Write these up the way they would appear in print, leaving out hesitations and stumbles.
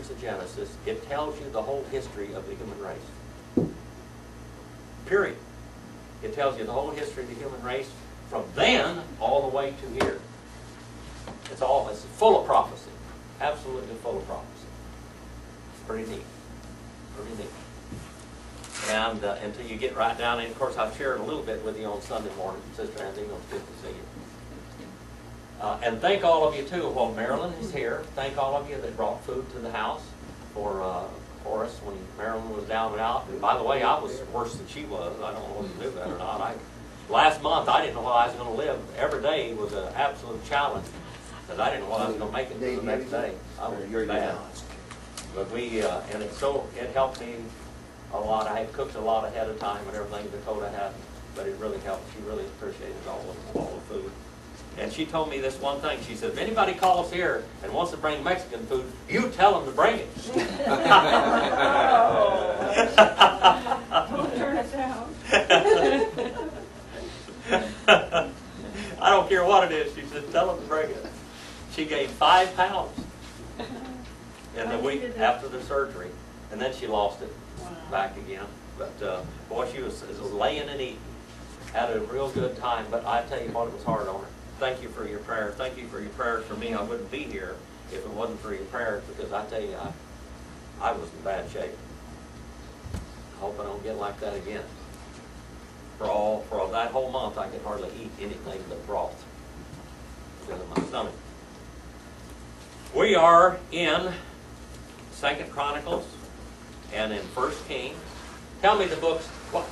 chapters of Genesis, it tells you the whole history of the human race. Period. It tells you the whole history of the human race from then all the way to here. It's full of prophecy. Absolutely full of prophecy. It's pretty neat. Pretty neat. And until you get right down, and of course I've shared a little bit with you on Sunday morning, Sister Andy, it's good to see you. And thank all of you too, while Marilyn is here, thank all of you that brought food to the house for us when Marilyn was down and out. And by the way, I was worse than she was. I don't know whether you knew that or not. Last month, I didn't know how I was going to live. Every day was an absolute challenge, because I didn't know how I was going to make it to the next day. I was bad. But and it helped me a lot. I had cooked a lot ahead of time and everything Dakota had, but it really helped. She really appreciated all the food. And she told me this one thing. She said, if anybody calls here and wants to bring Mexican food, you tell them to bring it. Don't turn it down. I don't care what it is. She said, tell them to bring it. She gained 5 pounds in the week after the surgery. And then she lost it back again. But boy, she was laying and eating. Had a real good time. But I tell you what, it was hard on her. Thank you for your prayers. Thank you for your prayers for me. I wouldn't be here if it wasn't for your prayers, because I tell you, I was in bad shape. I hope I don't get like that again. For that whole month, I could hardly eat anything but broth because of my stomach. We are in 2 Chronicles and in 1 Kings. Tell me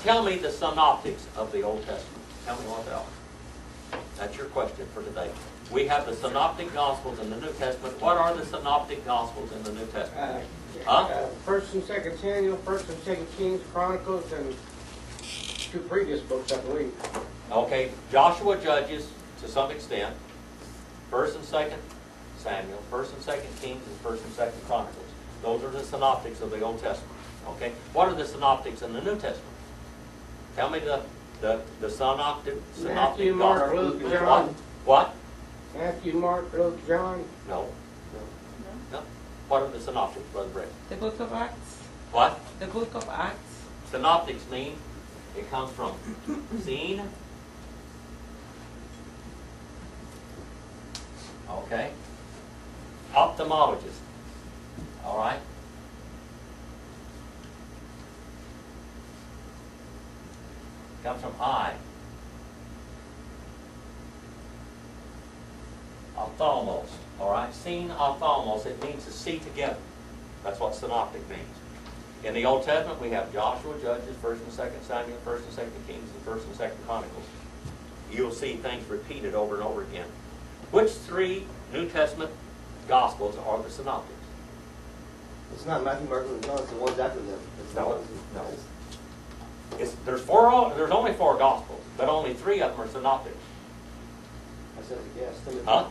tell me the synoptics of the Old Testament. Tell me what they are. That's your question for today. We have the synoptic gospels in the New Testament. What are the synoptic gospels in the New Testament? 1st and 2nd Samuel, 1st and 2nd Kings, Chronicles, and 2 previous books, I believe. Okay, Joshua, Judges to some extent. 1st and 2nd Samuel, 1st and 2nd Kings, and 1st and 2nd Chronicles. Those are the synoptics of the Old Testament. Okay, what are the synoptics in the New Testament? Tell me the synoptic Matthew, Mark, gospel. Luke, John. What? Matthew, Mark, Luke, John. No. What are the synoptics, Brother Brett? The book of Acts. What? The book of Acts. Synoptics mean it comes from seen. Okay. Ophthalmologist. All right. Comes from eye. Ophthalmos. All right. Seen ophthalmos. It means to see together. That's what synoptic means. In the Old Testament, we have Joshua, Judges, 1st and 2nd Samuel, 1st and 2nd Kings, and 1st and 2nd Chronicles. You'll see things repeated over and over again. Which 3 New Testament Gospels are the synoptics? It's not Matthew, Mark, Luke, and John. It's the ones after them. No. There's only 4 Gospels, but only 3 of them are synoptics. I said a guess. Huh?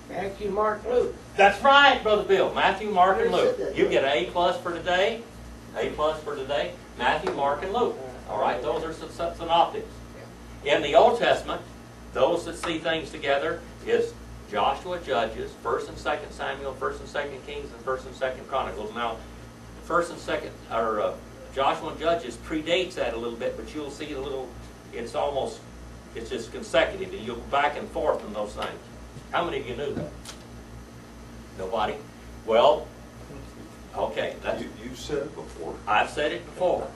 Matthew, Mark, Luke. That's right, Brother Bill. Matthew, Mark, and Luke. That, You get an A+ for today. A+ for today. Matthew, Mark, and Luke. All right, those are synoptics. In the Old Testament, those that see things together is Joshua, Judges, 1st and 2nd Samuel, 1st and 2nd Kings, and 1st and 2nd Chronicles. Now, 1st and 2nd, Joshua and Judges predates that a little bit, but you'll see it's just consecutive, and you'll go back and forth in those things. How many of you knew that? Nobody? Well, okay. You've said it before. I've said it before,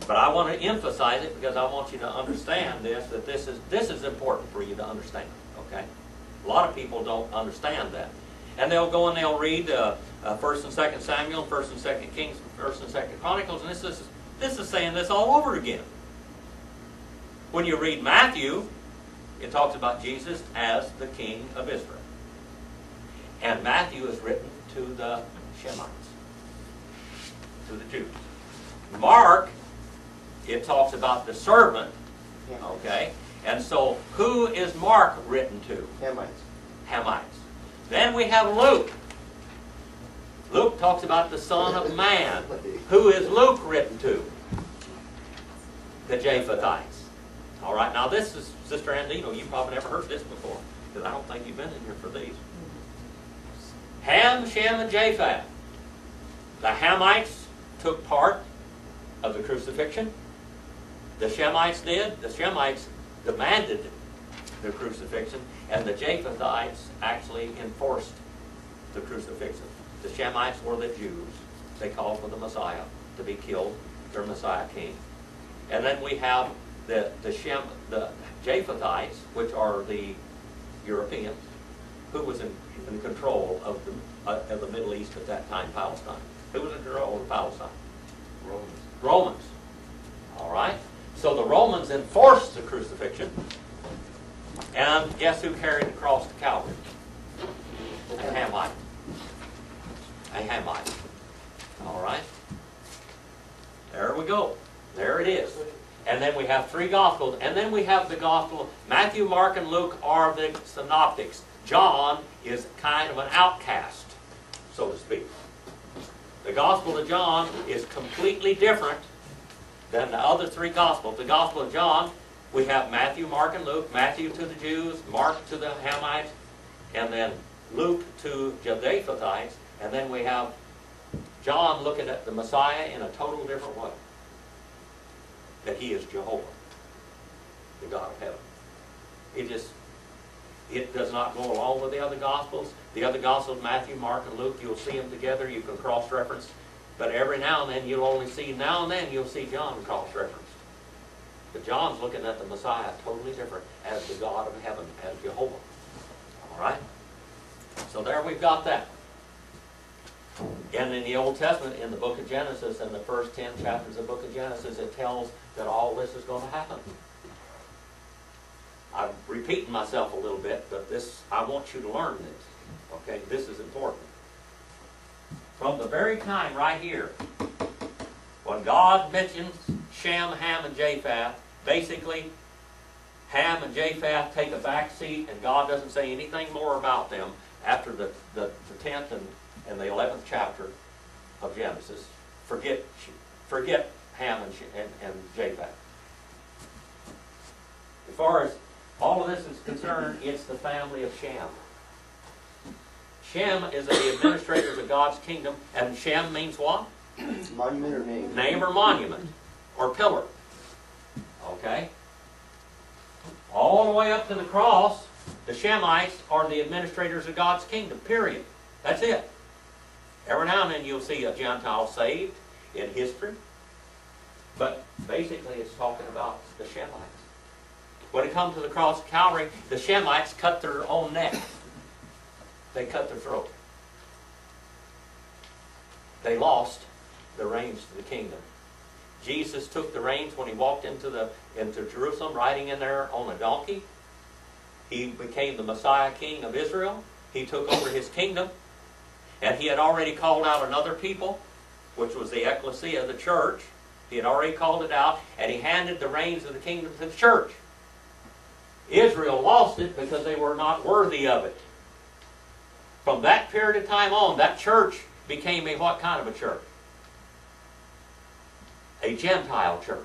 but I want to emphasize it because I want you to understand that this is important for you to understand, okay? A lot of people don't understand that. And they'll go and they'll read 1st and 2nd Samuel, 1st and 2nd Kings, 1st and 2nd Chronicles, and this is saying this all over again. When you read Matthew, it talks about Jesus as the King of Israel. And Matthew is written to the Shemites, to the Jews. Mark, it talks about the servant, okay? And so, who is Mark written to? Hamites. Hamites. Then we have Luke. Luke talks about the Son of Man. Who is Luke written to? The Japhethites. All right, now this is, Sister Andino, you've probably never heard this before, because I don't think you've been in here for these. Ham, Shem, and Japheth. The Hamites took part of the crucifixion. The Shemites did. The Shemites demanded the crucifixion, and the Japhethites actually enforced the crucifixion. The Shemites were the Jews. They called for the Messiah to be killed, their Messiah king. And then we have the Japhethites, which are the Europeans, who was in control of the Middle East at that time, Palestine. Who was in control of Palestine? Romans. Romans. All right? So the Romans enforced the crucifixion. And guess who carried the cross to Calvary? A Hamite. A Hamite. All right? There we go. There it is. And then we have 3 Gospels. And then we have the Gospel. Matthew, Mark, and Luke are the synoptics. John is kind of an outcast, so to speak. The Gospel of John is completely different than the other 3 Gospels. The Gospel of John, we have Matthew, Mark, and Luke. Matthew to the Jews, Mark to the Hamites, and then Luke to the Japhethites. And then we have John looking at the Messiah in a total different way. That he is Jehovah, the God of heaven. It does not go along with the other Gospels. The other Gospels, Matthew, Mark, and Luke, you'll see them together. You can cross-reference. But every now and then, you'll see John cross-referenced. But John's looking at the Messiah totally different as the God of heaven, as Jehovah. All right? So there we've got that. And in the Old Testament, in the book of Genesis, in the first 10 chapters of the book of Genesis, it tells that all this is going to happen. I'm repeating myself a little bit, but I want you to learn this. Okay? This is important. From the very time right here, when God mentions Shem, Ham, and Japheth, basically, Ham and Japheth take a back seat, and God doesn't say anything more about them after the 10th and the 11th chapter of Genesis. Forget Ham and Japheth. As far as all of this is concerned, it's the family of Shem. Shem is the administrators of God's kingdom, and Shem means what? Monument or name? Name or monument, or pillar. Okay? All the way up to the cross, the Shemites are the administrators of God's kingdom, period. That's it. Every now and then you'll see a Gentile saved in history, but basically it's talking about the Shemites. When it comes to the cross of Calvary, the Shemites cut their own neck. They cut their throat. They lost the reins to the kingdom. Jesus took the reins when he walked into Jerusalem, riding in there on a donkey. He became the Messiah King of Israel. He took over his kingdom. And he had already called out another people, which was the ecclesia, the church. He had already called it out, and he handed the reins of the kingdom to the church. Israel lost it because they were not worthy of it. From that period of time on, that church became what kind of a church? A Gentile church,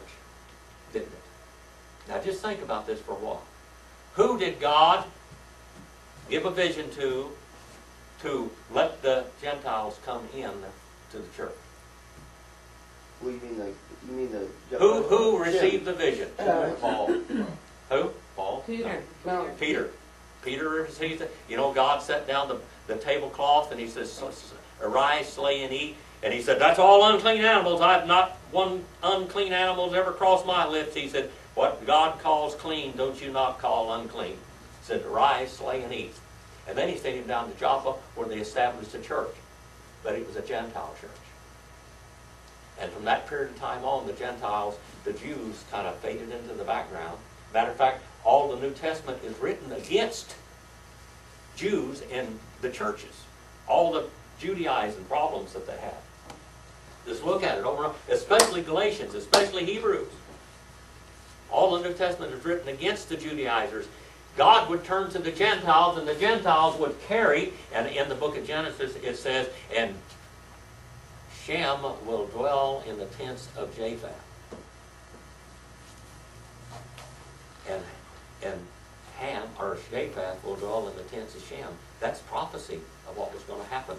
didn't it? Now just think about this for a while. Who did God give a vision to let the Gentiles come in to the church? What do you mean the... Who received the vision? Paul. Who? Paul? Peter. No. Peter. Peter received it. You know, God set down the tablecloth and he says, arise, slay, and eat. And he said, that's all unclean animals. I've not one unclean animal ever crossed my lips. He said, what God calls clean, don't you not call unclean? He said, arise, slay, and eat. And then he sent him down to Joppa where they established a church. But it was a Gentile church. And from that period of time on, the Gentiles, the Jews, kind of faded into the background. Matter of fact, all the New Testament is written against Jews in the churches. All the Judaizing problems that they have. Just look at it over and over, especially Galatians, especially Hebrews. All the New Testament is written against the Judaizers. God would turn to the Gentiles, and the Gentiles would carry, and in the book of Genesis it says, and Shem will dwell in the tents of Japheth. And Ham, or Japheth, will dwell in the tents of Shem. That's prophecy of what was going to happen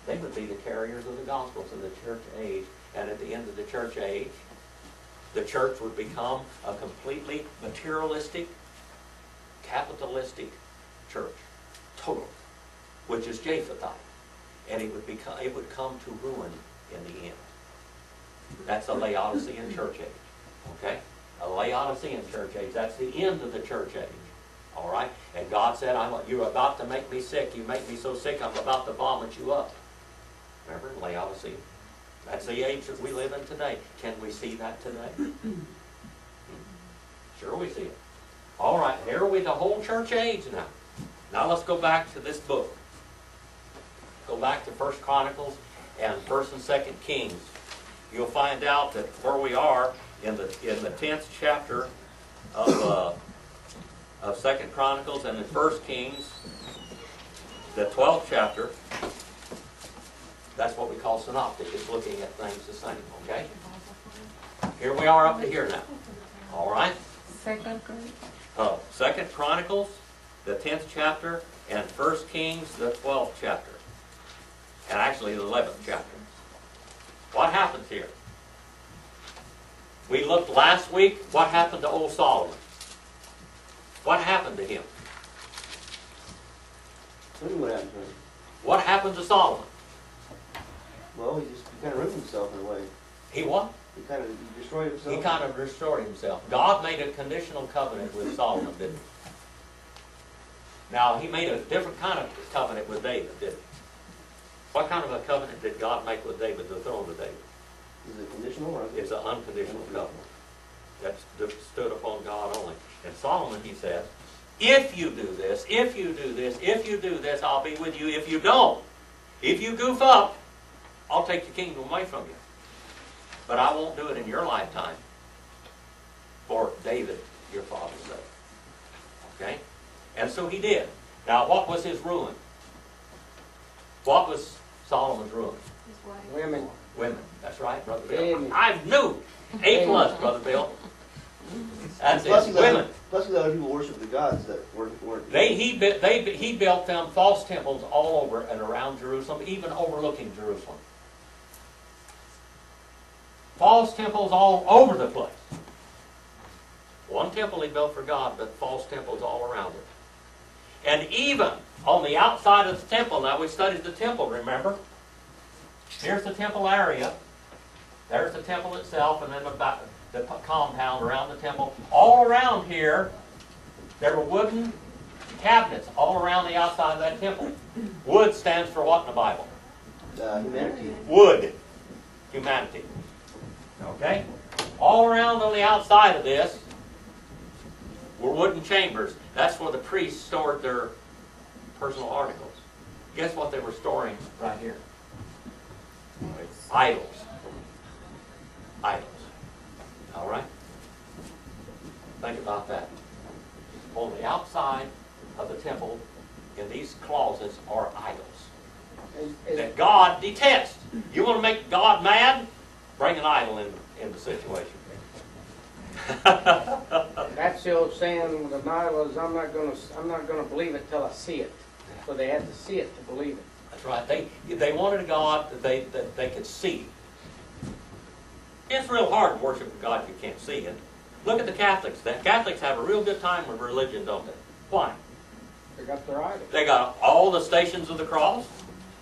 They would be the carriers of the gospel to the church age. And at the end of the church age, the church would become a completely materialistic, capitalistic church. Total. Which is Japhethite. And it would come to ruin in the end. That's a Laodicean church age. Okay? A Laodicean church age. That's the end of the church age. All right? And God said, you're about to make me sick. You make me so sick, I'm about to vomit you up. Remember, Laodicea? That's the age that we live in today. Can we see that today? Sure we see it. All right, here we the whole church age now. Now let's go back to this book. Go back to 1 Chronicles and 1 and 2 Kings. You'll find out that where we are in the 10th chapter of 2 Chronicles and in 1 Kings, the 12th chapter. That's what we call synoptic. It's looking at things the same, okay? Here we are up to here now. All right? 2 Chronicles. 2 Chronicles, the 10th chapter, and 1 Kings, the 12th chapter. And actually the 11th chapter. What happens here? We looked last week, what happened to old Solomon? What happened to him? Tell me what happened to him. What happened to Solomon? Well, he kind of ruined himself in a way. He what? He destroyed himself. He kind of destroyed himself. God made a conditional covenant with Solomon, didn't he? Now, he made a different kind of covenant with David, didn't he? What kind of a covenant did God make with David, the throne of David? Is it conditional or It's an unconditional covenant that stood upon God only. And Solomon, he said, if you do this, if you do this, if you do this, I'll be with you. If you don't, if you goof up, I'll take the kingdom away from you. But I won't do it in your lifetime for David, your father's sake. Okay? And so he did. Now, what was his ruin? What was Solomon's ruin? Women. Women. That's right, Brother Bill. Women. I knew. A plus, Brother Bill. That's Plus, it. Women. Plus, other people worship the gods that weren't. He built them false temples all over and around Jerusalem, even overlooking Jerusalem. False temples all over the place. One temple he built for God, but false temples all around it. And even on the outside of the temple, now we studied the temple, remember? Here's the temple area. There's the temple itself, and then the compound around the temple. All around here, there were wooden cabinets all around the outside of that temple. Wood stands for what in the Bible? Humanity. Wood. Humanity. Okay? All around on the outside of this were wooden chambers. That's where the priests stored their personal articles. Guess what they were storing right here? Idols. Idols. All right? Think about that. On the outside of the temple, in these closets, are idols that God detests. You want to make God mad? Bring an idol in the situation. That's the old saying with an idol is I'm not gonna believe it till I see it. So they had to see it to believe it. That's right. They wanted a God that they could see. It's real hard to worship a God you can't see it. Look at the Catholics. The Catholics have a real good time with religion, don't they? Why? They got their idol. They got all the stations of the cross.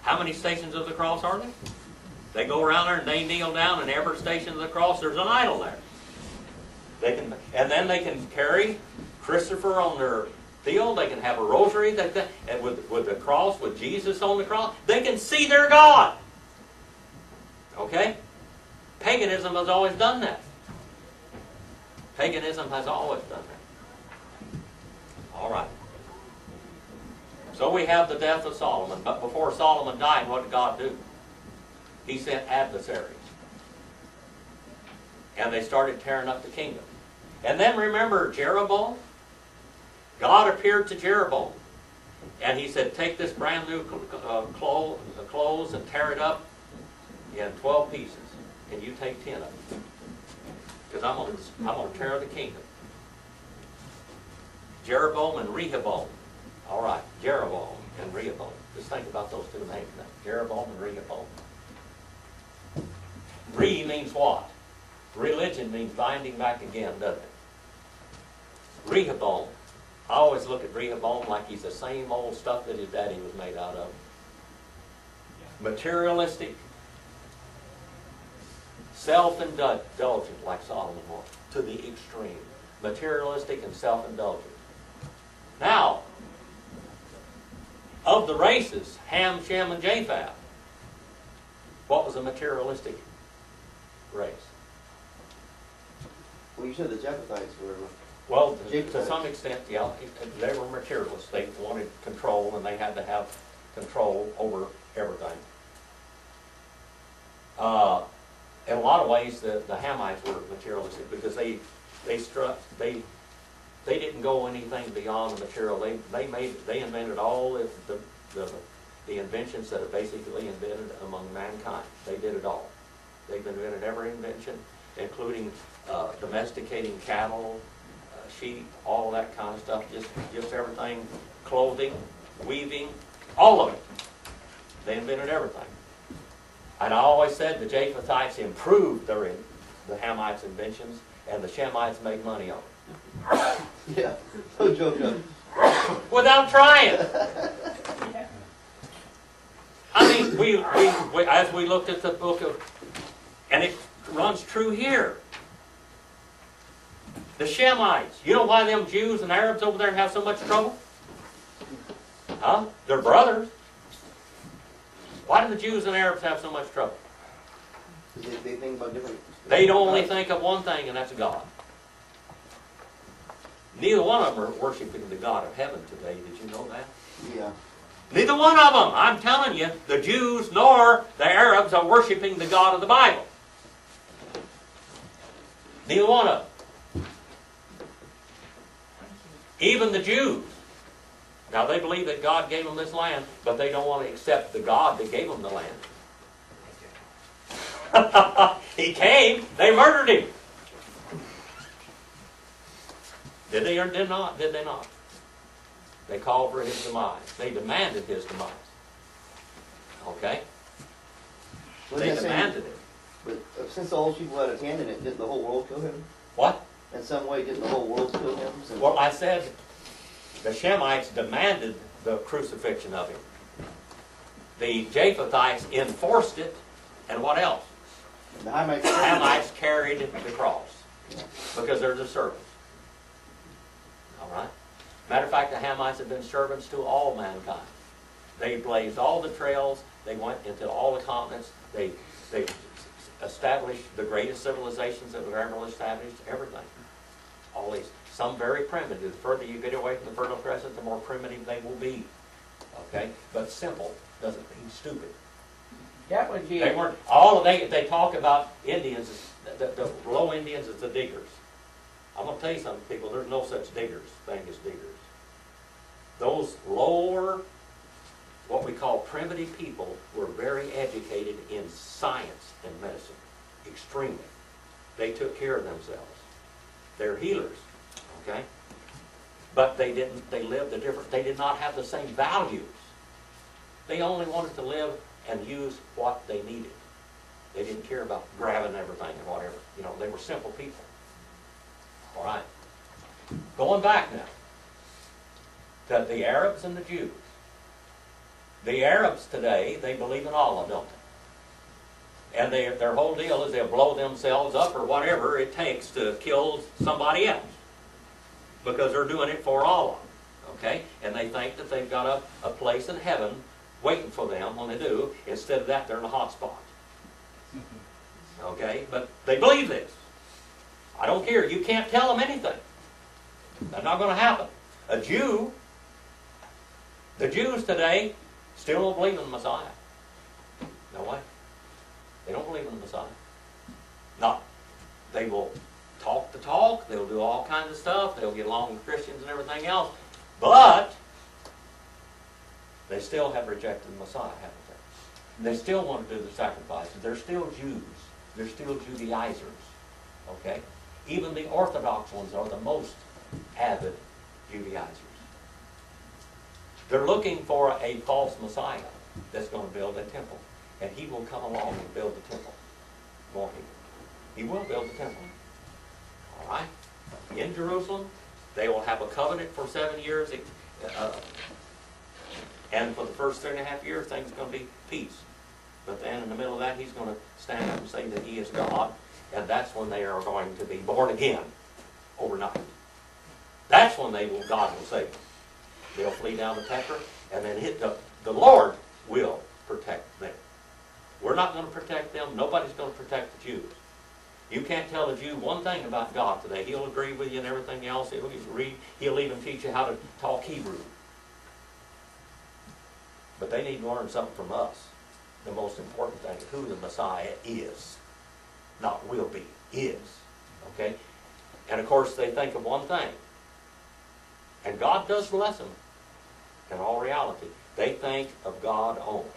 How many stations of the cross are there? They go around there and they kneel down, and every station of the cross there's an idol there. And then they can carry Christopher on their field. They can have a rosary and with the cross, with Jesus on the cross. They can see their God. Okay? Paganism has always done that. Paganism has always done that. All right. So we have the death of Solomon. But before Solomon died, what did God do? He sent adversaries. And they started tearing up the kingdom. And then remember Jeroboam? God appeared to Jeroboam. And he said, take this brand new clothes and tear it up in 12 pieces. And you take 10 of them. Because I'm going to tear the kingdom. Jeroboam and Rehoboam. All right, Jeroboam. and Rehoboam. Just think about those two names now. Jeroboam and Rehoboam. Re means what? Religion means binding back again, doesn't it? Rehoboam. I always look at Rehoboam like he's the same old stuff that his daddy was made out of. Materialistic, self-indulgent like Solomon was, to the extreme. Materialistic and self-indulgent. Now, of the races, Ham, Shem, and Japheth, what was a materialistic race? Well, you said the Japhethites were. Well, to some extent, yeah, they were materialists. They wanted control, and they had to have control over everything. In a lot of ways, the Hamites were materialistic because they didn't go anything beyond the material. They invented all the inventions that are basically invented among mankind. They did it all. They've invented every invention, including domesticating cattle, sheep, all that kind of stuff. Just everything, clothing, weaving, all of it. They invented everything. And I always said the Japhethites improved the Hamites' inventions, and the Shemites made money on it. Yeah, no joke. Without trying. I mean, we as we looked at the book of, and it runs true here. The Shemites. You know why them Jews and Arabs over there have so much trouble? Huh? They're brothers. Why do the Jews and Arabs have so much trouble? They think about different. They only think of one thing, and that's God. Neither one of them are worshiping the God of heaven today. Did you know that? Yeah. Neither one of them. I'm telling you, the Jews nor the Arabs are worshiping the God of the Bible. Neither one of them. Even the Jews. Now they believe that God gave them this land, but they don't want to accept the God that gave them the land. He came, they murdered him. Did they or did not? Did they not? They called for his demise. They demanded his demise. Okay? They demanded it. But since all those people had a hand in it, didn't the whole world kill him? What? In some way, didn't the whole world kill him? Well, I said the Shemites demanded the crucifixion of him. The Japhethites enforced it, and what else? The Hamites. Hamites carried the cross because they're the servants. All right? Matter of fact, the Hamites have been servants to all mankind. They blazed all the trails. They went into all the continents. They established the greatest civilizations that were ever established. Everything. All these. Some very primitive. The further you get away from the Fertile Crescent, the more primitive they will be. Okay? But simple doesn't mean stupid. That would be. They weren't. All of they talk about Indians. The low Indians is the diggers. I'm going to tell you something, people. There's no such thing as diggers. Those lower, what we call primitive people, were very educated in science and medicine, extremely. They took care of themselves. They're healers, okay? But they didn't. They lived a different. They did not have the same values. They only wanted to live and use what they needed. They didn't care about grabbing everything and whatever. You know, they were simple people. All right. Going back now to the Arabs and the Jews. The Arabs today, they believe in Allah, don't they? And their whole deal is they'll blow themselves up or whatever it takes to kill somebody else because they're doing it for Allah. Okay? And they think that they've got a place in heaven waiting for them when they do. Instead of that, they're in a hot spot. Okay? But they believe this. I don't care. You can't tell them anything. That's not going to happen. A Jew, the Jews today still don't believe in the Messiah. No way. They don't believe in the Messiah. Not. They will talk the talk. They'll do all kinds of stuff. They'll get along with Christians and everything else. But they still have rejected the Messiah, haven't they? They still want to do the sacrifices. They're still Jews. They're still Judaizers. Okay? Even the Orthodox ones are the most avid Judaizers. They're looking for a false Messiah that's going to build a temple. And he will come along and build the temple. Won't he? He will build the temple. All right? In Jerusalem, they will have a covenant for 7 years. And for the first 3.5 years, things are going to be peace. But then in the middle of that, he's going to stand up and say that he is God. And that's when they are going to be born again overnight. That's when God will save them. They'll flee down the Tetra, and then the Lord will protect them. We're not going to protect them. Nobody's going to protect the Jews. You can't tell a Jew one thing about God today. He'll agree with you and everything else. He'll even teach you how to talk Hebrew. But they need to learn something from us. The most important thing is who the Messiah is. Not will be, is. Okay? And of course they think of one thing. And God does bless them. In all reality, they think of God only.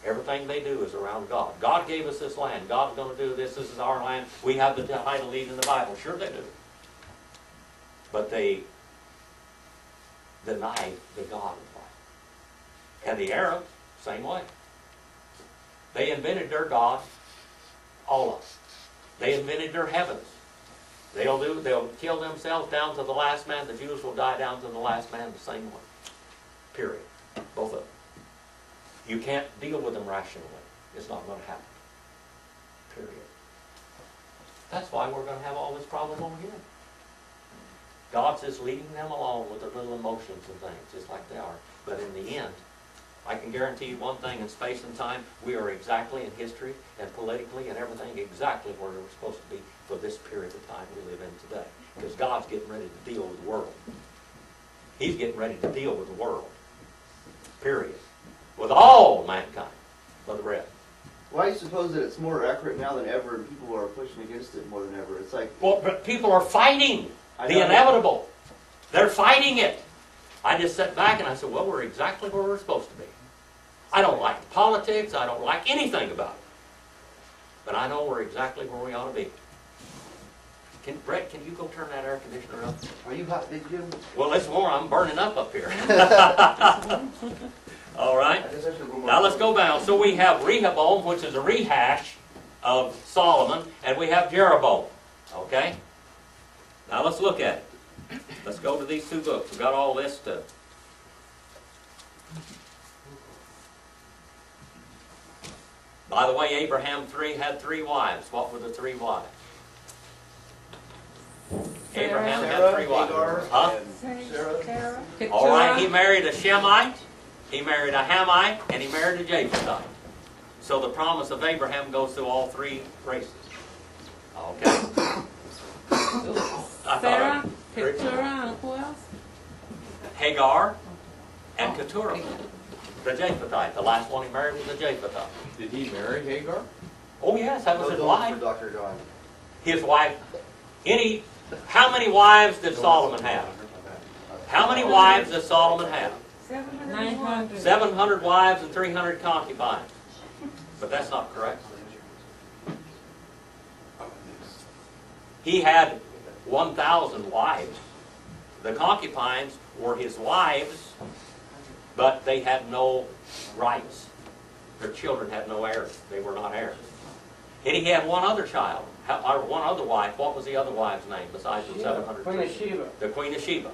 Everything they do is around God. God gave us this land. God's going to do this. This is our land. We have the title deed in the Bible. Sure they do. But they deny the God of life. And the Arabs, same way. They invented their God, all of them. They invented their heavens. They'll kill themselves down to the last man. The Jews will die down to the last man the same way. Period. Both of them. You can't deal with them rationally. It's not going to happen. Period. That's why we're going to have all this problem over here. God's just leading them along with their little emotions and things, just like they are. But in the end, I can guarantee you one thing, in space and time, we are exactly in history and politically and everything exactly where we're supposed to be for this period of time we live in today. Because God's getting ready to deal with the world. He's getting ready to deal with the world. Period. With all mankind. Brother Red. Why do you suppose that it's more accurate now than ever and people are pushing against it more than ever? It's like... Well, but people are fighting the inevitable. They're fighting it. I just sat back and I said, well, we're exactly where we're supposed to be. I don't like politics. I don't like anything about it. But I know we're exactly where we ought to be. Brett, can you go turn that air conditioner up? Are you hot, Big Jim? Well, it's warm. I'm burning up here. All right. Now let's go down. So we have Rehoboam, which is a rehash of Solomon, and we have Jeroboam. Okay? Now let's look at it. Let's go to these two books. We've got all this to... By the way, Abraham had 3 wives. What were the 3 wives? Abraham had 3 wives. Huh? Sarah. All right, he married a Shemite, he married a Hamite, and he married a Japhethite. So the promise of Abraham goes through all 3 races. Okay. Sarah, Keturah, and who else? Hagar and Keturah, the Japhethite. The last one he married was the Japhethite. Did he marry Hagar? Oh yes, that was his wife. Dr. John. His wife. How many wives did Solomon have? How many wives does Solomon have? 900. 700 wives and 300 concubines. But that's not correct. He had 1,000 wives. The concubines were his wives, but they had no rights. Their children had no heirs. They were not heirs. And he had one other child, or one other wife. What was the other wife's name besides the 700? Queen of Sheba. The Queen of Sheba,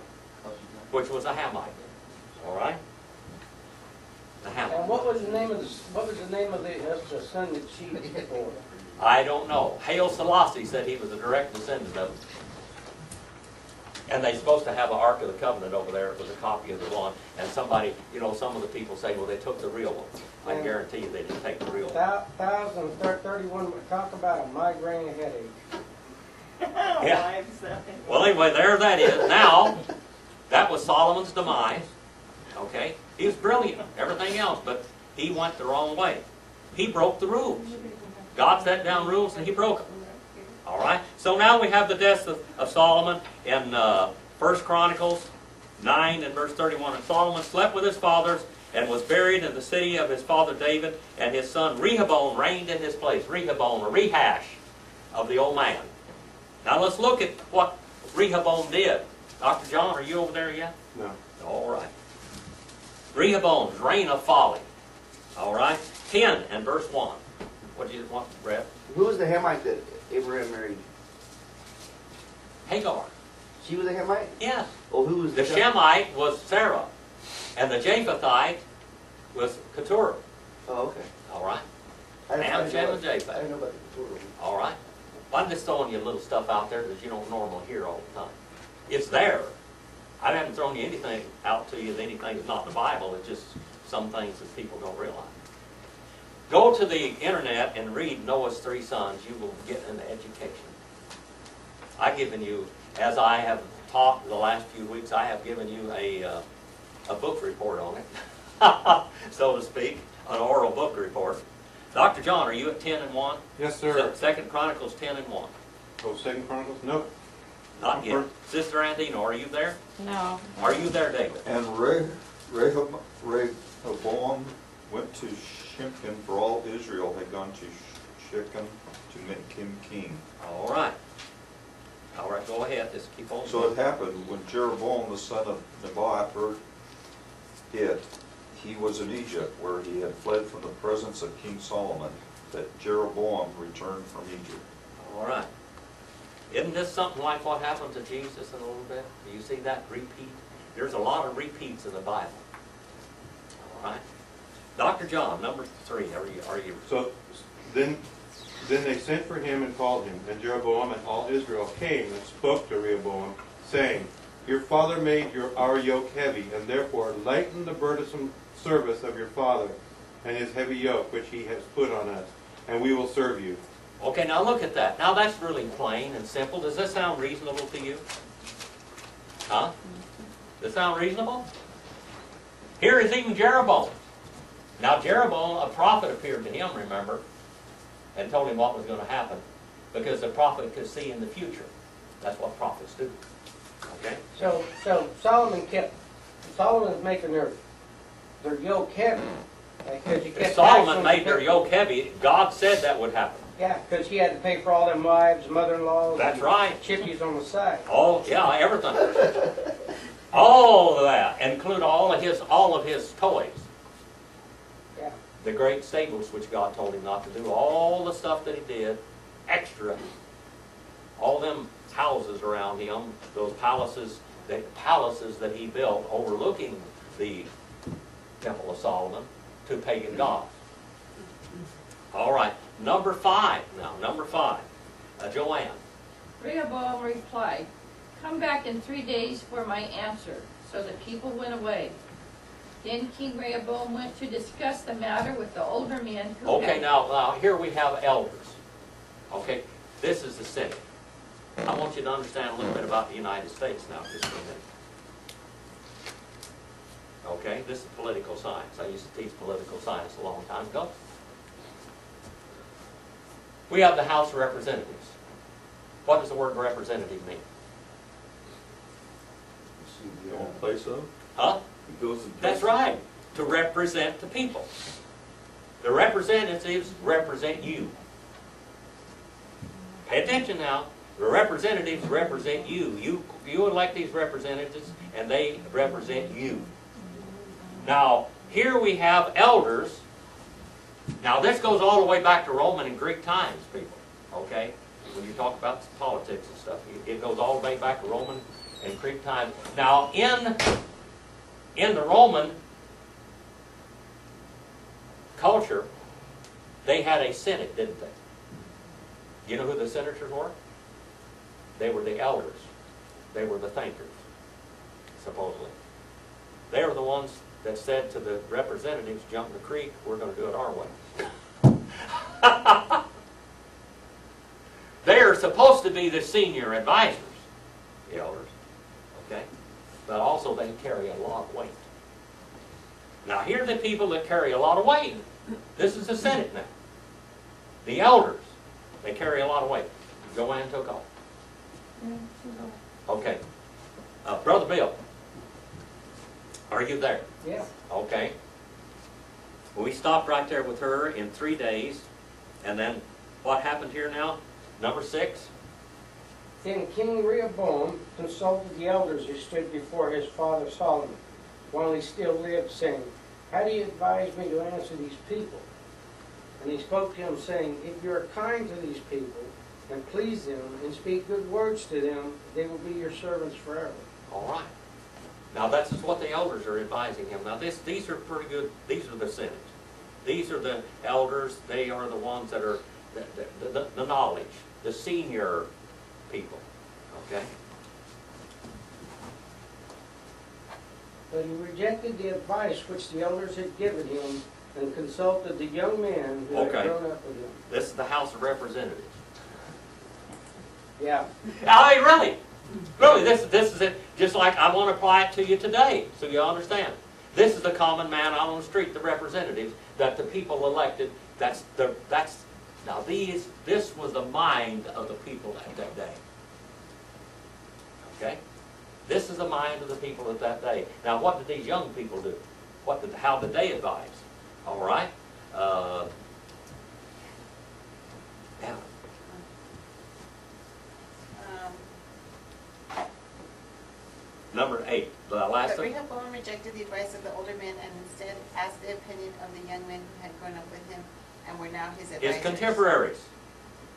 which was a Hamite. All right. The Hamite. And what was the name of the son that she bore? I don't know. Haile Selassie said he was a direct descendant of him. And they're supposed to have an Ark of the Covenant over there. It was a copy of the one. And somebody, some of the people say, well, they took the real one. I guarantee you they didn't take the real one. 1,031, talk about a migraine headache. Yeah. Well, anyway, there that is. Now, that was Solomon's demise. Okay? He was brilliant, everything else, but he went the wrong way. He broke the rules. God set down rules and he broke them. All right? So now we have the death of Solomon in 1 Chronicles 9 and verse 31. And Solomon slept with his fathers and was buried in the city of his father David, and his son Rehoboam reigned in his place. Rehoboam, a rehash of the old man. Now let's look at what Rehoboam did. Dr. John, are you over there yet? No. All right. Rehoboam's reign of folly. All right? 10 and verse 1. What do you want, Brett? Who was the Hamite that Abraham married? Hagar. She was a Hamite? Yes. Well, who was The Shemite was Sarah. And the Japhethite was Keturah. Oh, okay. All right? I Ham, didn't Shem, know and about- Japheth. I didn't know about the Keturah. All right? Well, I'm just throwing you little stuff out there that you don't normally hear all the time. It's there. I haven't thrown you anything out to you that anything that's not in the Bible. It's just some things that people don't realize. Go to the internet and read Noah's 3 sons. You will get an education. I've given you, as I have taught the last few weeks, I have given you a book report on it, so to speak, an oral book report. Dr. John, are you at 10 and 1? Yes, sir. Second Chronicles 10 and 1. Oh, Second Chronicles? Nope. Not yet. Sister Andino, are you there? No. Are you there, David? And Rehoboam went to Shechem, for all Israel had gone to Shechem to make him king. All right. All right, go ahead. Just keep on. So it happened, when Jeroboam the son of Nebat heard it, he was in Egypt, where he had fled from the presence of King Solomon, that Jeroboam returned from Egypt. All right. Isn't this something like what happened to Jesus in a little bit? Do you see that repeat? There's a lot of repeats in the Bible. All right. Dr. John, number 3. Are you? So then they sent for him and called him, and Jeroboam and all Israel came and spoke to Rehoboam, saying, Your father made our yoke heavy, and therefore lighten the burdensome service of your father and his heavy yoke which he has put on us, and we will serve you. Okay, now look at that. Now that's really plain and simple. Does that sound reasonable to you? Huh? Does that sound reasonable? Here is even Jeroboam. Now Jeroboam, a prophet appeared to him, remember, and told him what was going to happen, because the prophet could see in the future. That's what prophets do. Okay? So Solomon was making their yoke heavy. Because he If kept Solomon taxing made their the- yoke heavy, God said that would happen. Yeah, because he had to pay for all them wives, mother-in-laws. That's and right. chippies on the side. Oh, yeah, everything. All of that, include all of his toys. Yeah. The great stables which God told him not to do, all the stuff that he did, extra, all them houses around him, those palaces that he built overlooking the Temple of Solomon to pagan gods. All right, number 5 now, number 5. Joanne. Rehoboam replied, Come back in 3 days for my answer. So the people went away. Then King Rehoboam went to discuss the matter with the older men who Okay, had... now here we have elders. Okay, this is the Senate. I want you to understand a little bit about the United States now, just for a minute. Okay, this is political science. I used to teach political science a long time ago. We have the House of Representatives. What does the word representative mean? You don't say so? Huh? It goes in That's right, to represent the people. The representatives represent you. Pay attention now. The representatives represent you. You elect these representatives, and they represent you. Now, here we have elders. Now, this goes all the way back to Roman and Greek times, people. Okay? When you talk about politics and stuff, it goes all the way back to Roman and Greek times. Now, in the Roman culture, they had a senate, didn't they? You know who the senators were? They were the elders. They were the thinkers, supposedly. They were the ones that said to the representatives, jump the creek, we're going to do it our way. They are supposed to be the senior advisors, the elders, okay? But also they carry a lot of weight. Now here are the people that carry a lot of weight. This is the Senate now. The elders, they carry a lot of weight. Joanne took off. Okay. Brother Bill, are you there? Yeah. Okay. We stopped right there with her in 3 days. And then what happened here now? Number 6. Then King Rehoboam consulted the elders who stood before his father Solomon. while he still lived, saying, How do you advise me to answer these people? And he spoke to him, saying, If you are kind to these people, and please them, and speak good words to them, they will be your servants forever. All right. Now that's just what the elders are advising him. Now these are pretty good. These are the sinners. These are the elders. They are the ones that are the knowledge, the senior people. Okay. But he rejected the advice which the elders had given him, and consulted the young men who had grown up with him. This is the House of Representatives. Yeah. I mean, really, this is it. Just like I want to apply it to you today, so you understand. This is the common man out on the street, the representatives that the people elected. Now this was the mind of the people at that day. Okay, this is the mind of the people at that day. Now, what did these young people do? How did they advise? All right. Yeah. Number 8, the last But one. Rehoboam rejected the advice of the older men and instead asked the opinion of the young men who had grown up with him and were now his advisors. His contemporaries.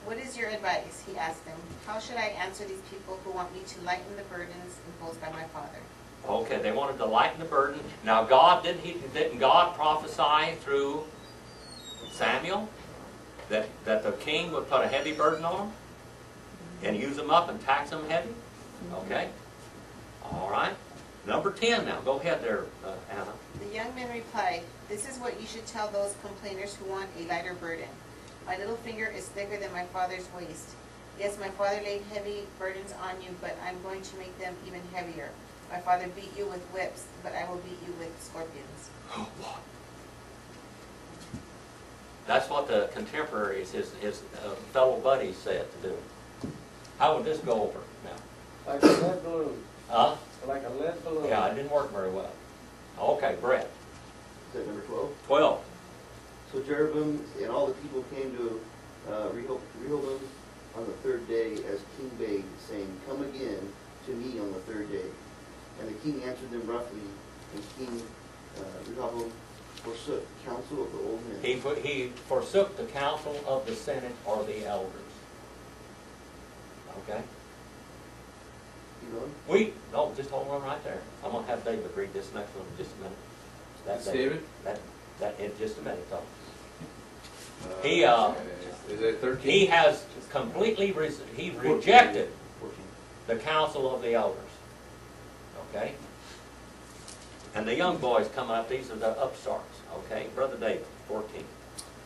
What is your advice? He asked them. How should I answer these people who want me to lighten the burdens imposed by my father? Okay, they wanted to lighten the burden. Now, didn't God prophesy through Samuel that the king would put a heavy burden on them and use them up and tax them heavy? Okay. All right. Number 10 now. Go ahead there, Anna. The young men replied, This is what you should tell those complainers who want a lighter burden. My little finger is thicker than my father's waist. Yes, my father laid heavy burdens on you, but I'm going to make them even heavier. My father beat you with whips, but I will beat you with scorpions. Oh, boy. That's what the contemporaries, his fellow buddies said to do. How would this go over now? Like a lead balloon. Huh? Like a lead balloon. Yeah, it didn't work very well. Okay, Brett. Is that number 12? 12. So Jeroboam and all the people came to Rehoboam on the third day as king bade, saying, Come again to me on the third day. And the king answered them roughly, and King Rehoboam forsook the counsel of the old men. He forsook the counsel of the Senate or the elders. Okay? You know? No, just hold on right there. I'm going to have David read this next one in just a minute. That's David? That in just a minute, though. Is that 13? He has completely rejected 14. the counsel of the elders. Okay? And the young boys coming up, these are the upstarts. Okay? Brother David, 14.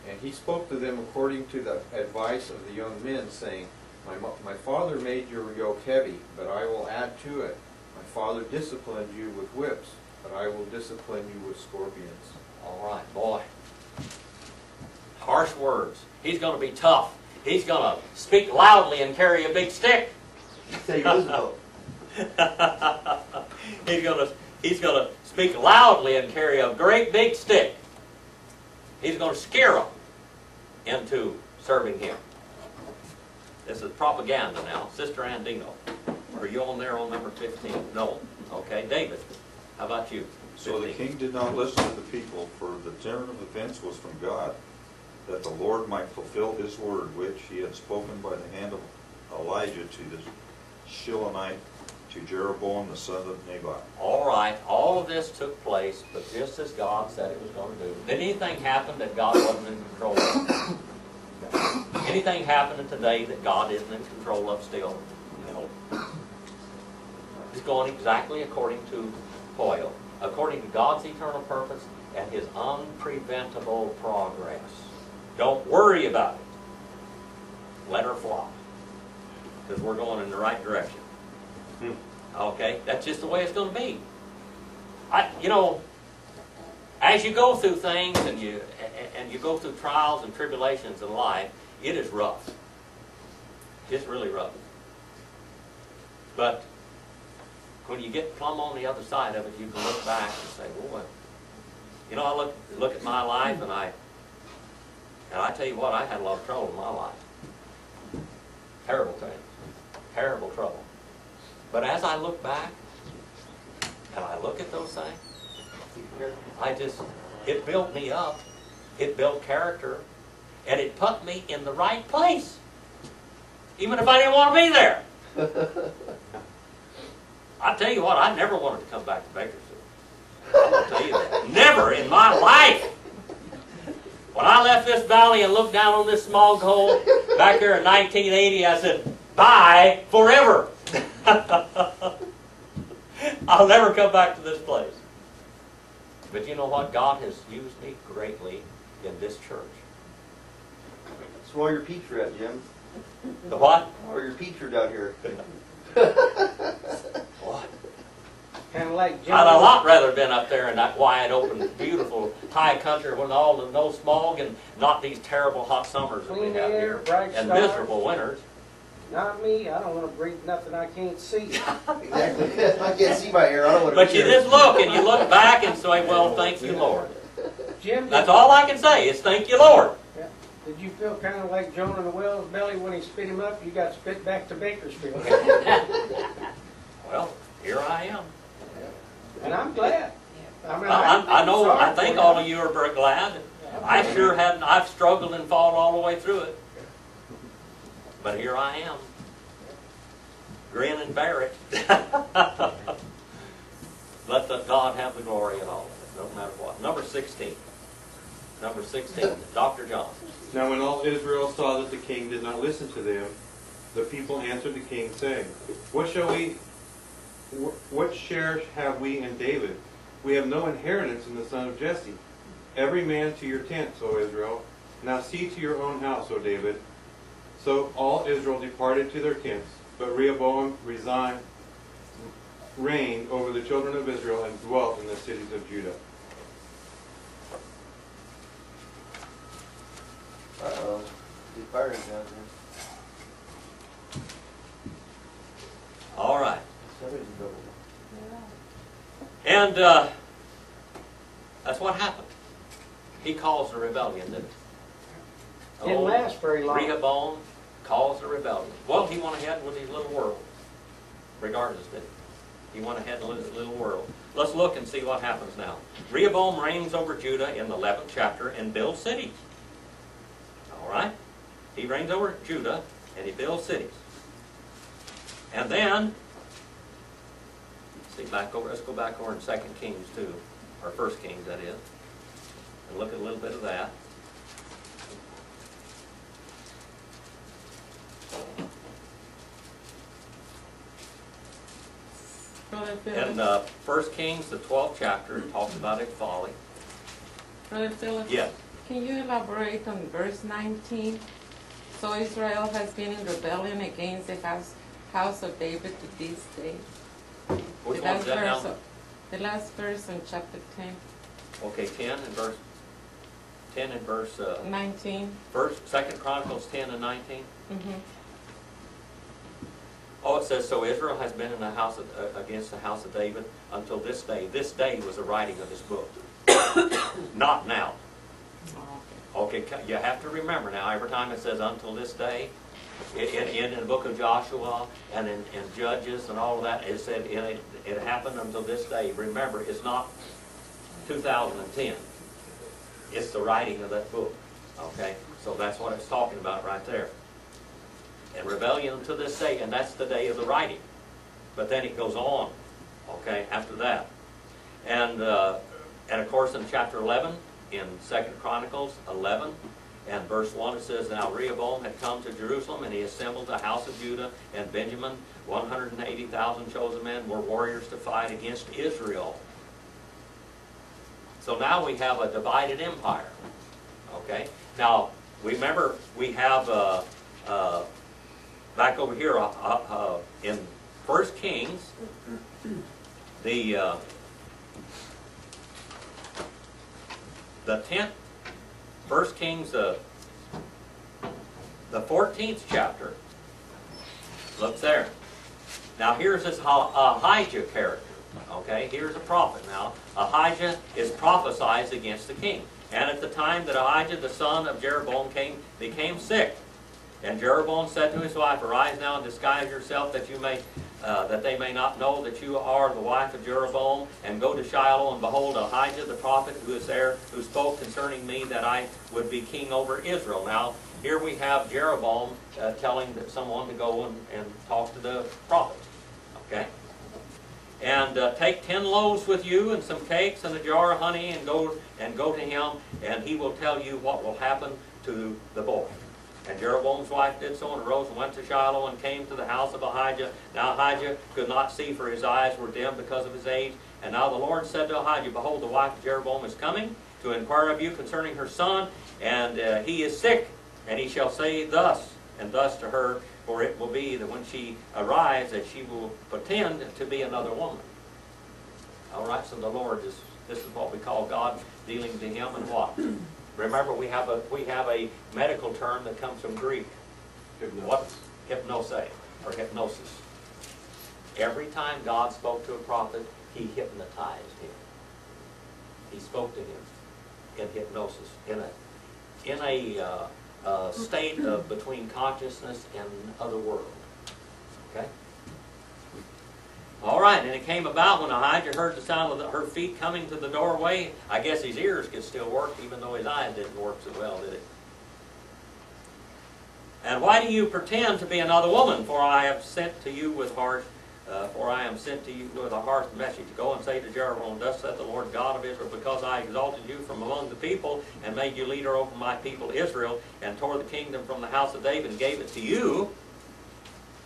And he spoke to them according to the advice of the young men, saying, My father made your yoke heavy, but I will add to it. My father disciplined you with whips, but I will discipline you with scorpions. All right, boy. Harsh words. He's going to be tough. He's going to speak loudly and carry a big stick. Say Roosevelt. He's going to speak loudly and carry a great big stick. He's going to scare them into serving him. This is propaganda now. Sister Andino, are you on there on number 15? No. Okay, David, how about you? So the 15. king did not listen to the people, for the turn of events was from God, that the Lord might fulfill his word, which he had spoken by the hand of Elijah to the Shilonite, to Jeroboam the son of Nebat. All right, all of this took place, but just as God said it was going to do. Did anything happen that God wasn't in control of? Anything happening today that God isn't in control of still? No. It's going exactly according to Hoyle, according to God's eternal purpose and his unpreventable progress. Don't worry about it. Let her fly. Because we're going in the right direction. Okay? That's just the way it's going to be. As you go through things and you go through trials and tribulations in life, it is rough. It's really rough. But when you get plumb on the other side of it, you can look back and say, boy, I look at my life and I tell you what, I had a lot of trouble in my life. Terrible things. Terrible trouble. But as I look back and I look at those things, It built me up. It built character. And it put me in the right place. Even if I didn't want to be there. I tell you what, I never wanted to come back to Bakersfield. I'll tell you that. Never in my life. When I left this valley and looked down on this smog hole back there in 1980, I said, bye forever. I'll never come back to this place. But you know what? God has used me greatly in this church. That's where all your peeps are at, Jim. The what? Where your peeps are down here. What? Kind of like Jim. I'd a lot rather been up there in that wide open, beautiful high country with all the no smog and not these terrible hot summers that we Clean have air, here bright and stars. miserable winters. Not me. I don't want to breathe nothing I can't see. Exactly. I can't see my hair. I don't want to But you just look and you look back and say, well, thank you, Lord. Jim, That's all I can say is thank you, Lord. yeah. Did you feel kind of like Jonah in the whale's belly when he spit him up? You got spit back to Bakersfield. Well, here I am. And I'm glad. I mean, I know, sorry I think for all of you are very glad. I sure hadn't, I've struggled and fought all the way through it. But here I am. Grin and bear it. Let God have the glory in all of it, no matter what. Number 16. Number 16, Dr. John. Now when all Israel saw that the king did not listen to them, the people answered the king, saying, What share have we in David? We have no inheritance in the son of Jesse. Every man to your tents, O Israel. Now see to your own house, O David. So all Israel departed to their tents, but Rehoboam reigned over the children of Israel and dwelt in the cities of Judah. Uh-oh. He's firing down All right. there. Somebody's in trouble. And that's what happened. He caused a rebellion, didn't he? Didn't last very long. Rehoboam caused a rebellion. Well, he went ahead with his little world. Regardless, did he? He went ahead with his little world. Let's look and see what happens now. Rehoboam reigns over Judah in the 11th chapter and builds cities. All right? He reigns over Judah and he builds cities. And then, let's go back over in 2 Kings 2, or 1 Kings that is, and look at a little bit of that. Brother And Phillips, 1 Kings, the 12th chapter, talks about its folly. Brother Phillips, Yes. can you elaborate on verse 19? So Israel has been in rebellion against the house of David to this day. Which The one is that now? The last verse in chapter 10, Okay, 10 and verse 19. 2 Chronicles 10 and 19. Mm-hmm. Oh, it says, so Israel has been in the house against the house of David until this day. This day was the writing of this book. Not now. Okay, you have to remember now, every time it says until this day, in the book of Joshua and in Judges and all of that, it said it happened until this day. Remember, it's not 2010. It's the writing of that book. Okay? So that's what it's talking about right there. And rebellion to this day, and that's the day of the writing. But then it goes on, okay, after that. And of course in chapter 11, in 2 Chronicles 11, and verse 1, it says, Now Rehoboam had come to Jerusalem, and he assembled the house of Judah and Benjamin. 180,000 chosen men were warriors to fight against Israel. So now we have a divided empire. Okay? Now, remember, we have, back over here in 1 Kings, the 10th, 1 Kings, the 14th chapter. Look there. Now here's this Ahijah character. Okay, here's a prophet now. Ahijah is prophesied against the king. And at the time that Ahijah, the son of Jeroboam, became sick. And Jeroboam said to his wife, Arise now and disguise yourself that you may that they may not know that you are the wife of Jeroboam, and go to Shiloh, and behold, Ahijah the prophet who is there, who spoke concerning me that I would be king over Israel. Now, here we have Jeroboam telling someone to go and talk to the prophet. Okay? And take 10 loaves with you, and some cakes, and a jar of honey, and go to him, and he will tell you what will happen to the boy. And Jeroboam's wife did so, and arose and went to Shiloh, and came to the house of Ahijah. Now Ahijah could not see, for his eyes were dim because of his age. And now the Lord said to Ahijah, behold, the wife of Jeroboam is coming to inquire of you concerning her son, and he is sick. And he shall say thus and thus to her, for it will be that when she arrives, that she will pretend to be another woman. All right, so the Lord is, this is what we call God dealing to him, and what? Remember, we have a medical term that comes from Greek. What? Hypnose, or hypnosis. Every time God spoke to a prophet, he hypnotized him. He spoke to him in hypnosis, in a state of between consciousness and other world. Okay? All right, and it came about when Ahijah heard the sound of her feet coming to the doorway. I guess his ears could still work, even though his eyes didn't work so well, did it? And why do you pretend to be another woman? For I am sent to you with a harsh message. Go and say to Jeroboam, thus saith the Lord God of Israel, because I exalted you from among the people, and made you leader over my people Israel, and tore the kingdom from the house of David, and gave it to you,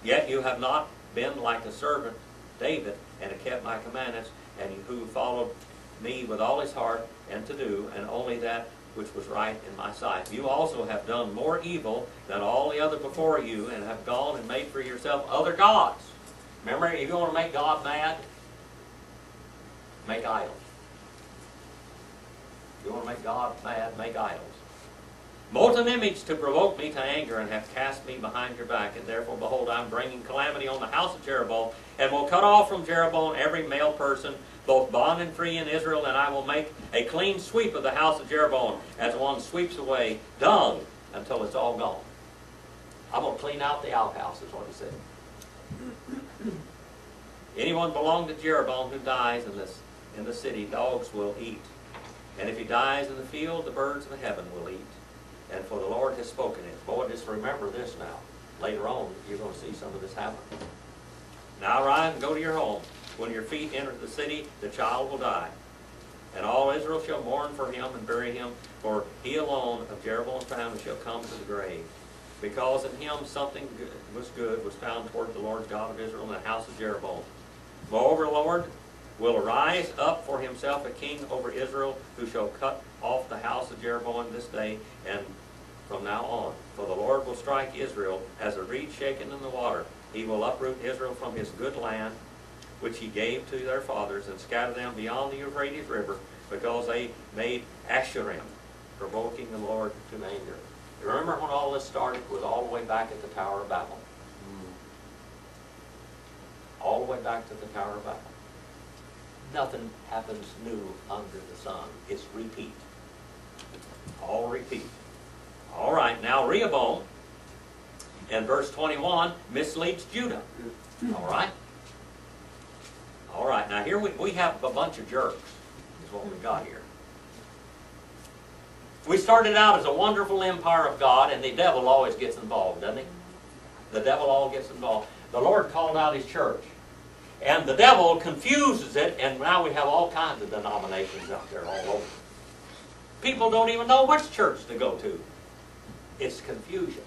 yet you have not been like a servant David, and have kept my commandments, and who followed me with all his heart, and to do, and only that which was right in my sight. You also have done more evil than all the other before you, and have gone and made for yourself other gods. Remember, if you want to make God mad, make idols. If you want to make God mad, make idols. Molten image to provoke me to anger, and have cast me behind your back. And therefore, behold, I am bringing calamity on the house of Jeroboam, and will cut off from Jeroboam every male person, both bond and free in Israel, and I will make a clean sweep of the house of Jeroboam, as one sweeps away dung until it's all gone. I'm going to clean out the outhouse, is what he said. Anyone belonging to Jeroboam who dies in the city, dogs will eat. And if he dies in the field, the birds of the heaven will eat. And for the Lord has spoken it. Boy, just remember this now. Later on, you're going to see some of this happen. Now arise and go to your home. When your feet enter the city, the child will die. And all Israel shall mourn for him and bury him, for he alone of Jeroboam's family shall come to the grave. Because in him something good was found toward the Lord God of Israel in the house of Jeroboam. Moreover, the Lord will arise up for himself a king over Israel, who shall cut off the house of Jeroboam this day and from now on. For the Lord will strike Israel as a reed shaken in the water. He will uproot Israel from his good land, which he gave to their fathers, and scatter them beyond the Euphrates River, because they made Asherim, provoking the Lord to anger. You remember when all this started? It was all the way back at the Tower of Babel. All the way back to the Tower of Babel. Nothing happens new under the sun. It's repeat. All repeat. All right, now Rehoboam, in verse 21, misleads Judah. All right? All right, now here we have a bunch of jerks, is what we got here. We started out as a wonderful empire of God, and the devil always gets involved, doesn't he? The devil always gets involved. The Lord called out his church. And the devil confuses it, and now we have all kinds of denominations out there all over. People don't even know which church to go to. It's confusion.